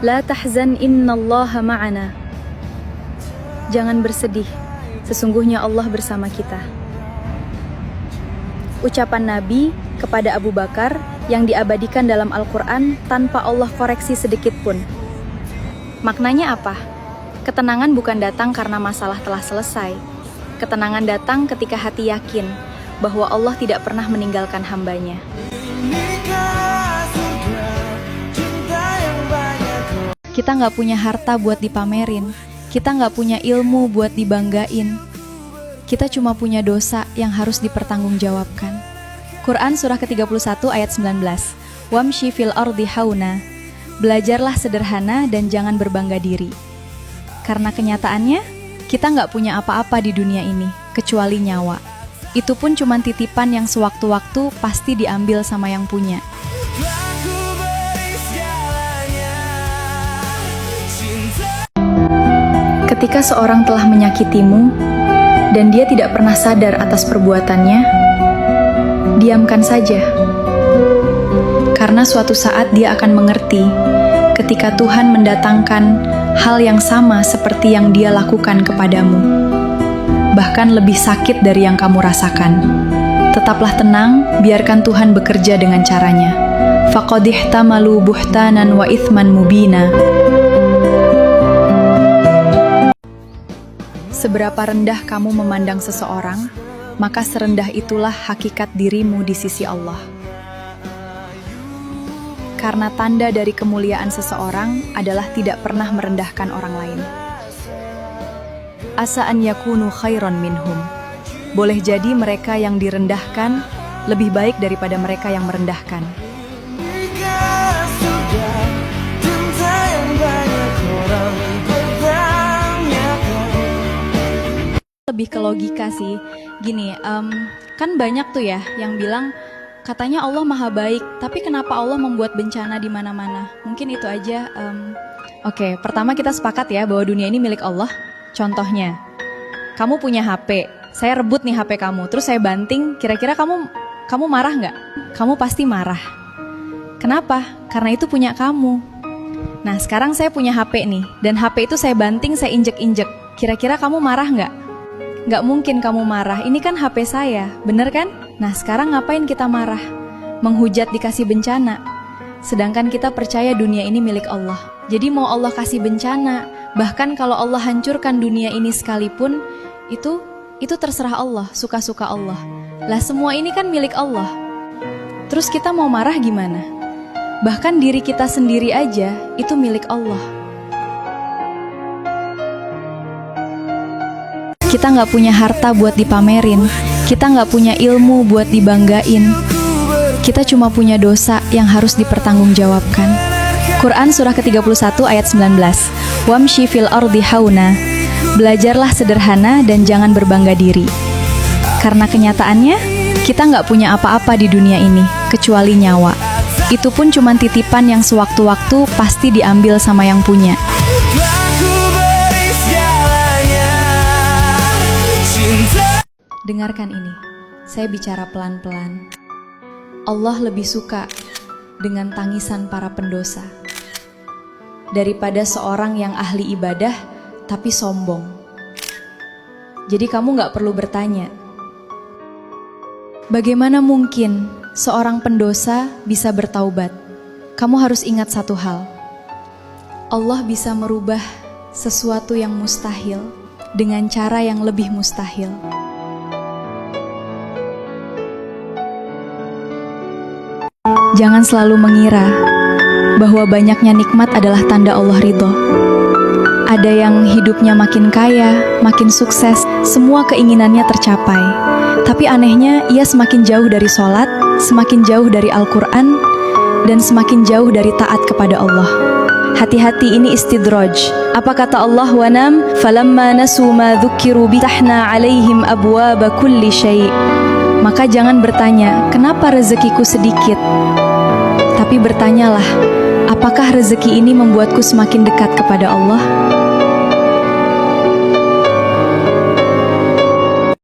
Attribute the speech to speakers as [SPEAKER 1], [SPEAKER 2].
[SPEAKER 1] La tahzan innallaha ma'ana. Jangan bersedih, sesungguhnya Allah bersama kita. Ucapan Nabi kepada Abu Bakar yang diabadikan dalam Al-Quran tanpa Allah koreksi sedikit pun. Maknanya apa? Ketenangan bukan datang karena masalah telah selesai. Ketenangan datang ketika hati yakin bahwa Allah tidak pernah meninggalkan hambanya. Kita nggak punya harta buat dipamerin. Kita nggak punya ilmu buat dibanggain. Kita cuma punya dosa yang harus dipertanggungjawabkan. Quran surah ke-31 ayat 19. Wamshi fil ardi hauna. Belajarlah sederhana dan jangan berbangga diri. Karena kenyataannya, kita nggak punya apa-apa di dunia ini, kecuali nyawa. Itu pun cuma titipan yang sewaktu-waktu pasti diambil sama yang punya. Ketika seorang telah menyakitimu, dan dia tidak pernah sadar atas perbuatannya, diamkan saja. Karena suatu saat dia akan mengerti ketika Tuhan mendatangkan hal yang sama seperti yang dia lakukan kepadamu. Bahkan lebih sakit dari yang kamu rasakan. Tetaplah tenang, biarkan Tuhan bekerja dengan caranya. Faqad ihtamalu buhtanan wa ithman mubina. Seberapa rendah kamu memandang seseorang, maka serendah itulah hakikat dirimu di sisi Allah. Karena tanda dari kemuliaan seseorang adalah tidak pernah merendahkan orang lain. Asa an yakunu khairan minhum. Boleh jadi mereka yang direndahkan lebih baik daripada mereka yang merendahkan. Lebih ke logika sih. Gini, kan banyak tuh ya yang bilang katanya Allah maha baik, tapi kenapa Allah membuat bencana di mana-mana? Mungkin itu aja. Oke, pertama kita sepakat ya bahwa dunia ini milik Allah. Contohnya, kamu punya HP, saya rebut nih HP kamu, terus saya banting, kira-kira kamu marah nggak? Kamu pasti marah. Kenapa? Karena itu punya kamu. Nah, sekarang saya punya HP nih, dan HP itu saya banting, saya injek-injek. Kira-kira kamu marah nggak? Nggak mungkin kamu marah, ini kan HP saya, bener kan? Nah, sekarang ngapain kita marah? Menghujat dikasih bencana. Sedangkan kita percaya dunia ini milik Allah. Jadi mau Allah kasih bencana, bahkan kalau Allah hancurkan dunia ini sekalipun, itu terserah Allah, suka-suka Allah. Lah semua ini kan milik Allah. Terus kita mau marah gimana? Bahkan diri kita sendiri aja, itu milik Allah. Kita nggak punya harta buat dipamerin. Kita nggak punya ilmu buat dibanggain. Kita cuma punya dosa yang harus dipertanggungjawabkan. Quran surah ke-31 ayat 19. Wamshi fil ardi hauna. Belajarlah sederhana dan jangan berbangga diri. Karena kenyataannya, kita nggak punya apa-apa di dunia ini, kecuali nyawa. Itu pun cuma titipan yang sewaktu-waktu pasti diambil sama yang punya. Dengarkan ini, saya bicara pelan-pelan. Allah lebih suka dengan tangisan para pendosa daripada seorang yang ahli ibadah tapi sombong. Jadi kamu gak perlu bertanya, bagaimana mungkin seorang pendosa bisa bertaubat? Kamu harus ingat satu hal, Allah bisa merubah sesuatu yang mustahil dengan cara yang lebih mustahil. Jangan selalu mengira bahwa banyaknya nikmat adalah tanda Allah ridho. Ada yang hidupnya makin kaya, makin sukses, semua keinginannya tercapai. Tapi anehnya, ia semakin jauh dari sholat, semakin jauh dari Al-Quran, dan semakin jauh dari taat kepada Allah. Hati-hati, ini istidraj. Apa kata Allah? Wanam falamma nasu ma dzukiru bi tahna alaihim abwaba kulli syai'. Maka jangan bertanya, kenapa rezekiku sedikit? Tapi bertanyalah, apakah rezeki ini membuatku semakin dekat kepada Allah?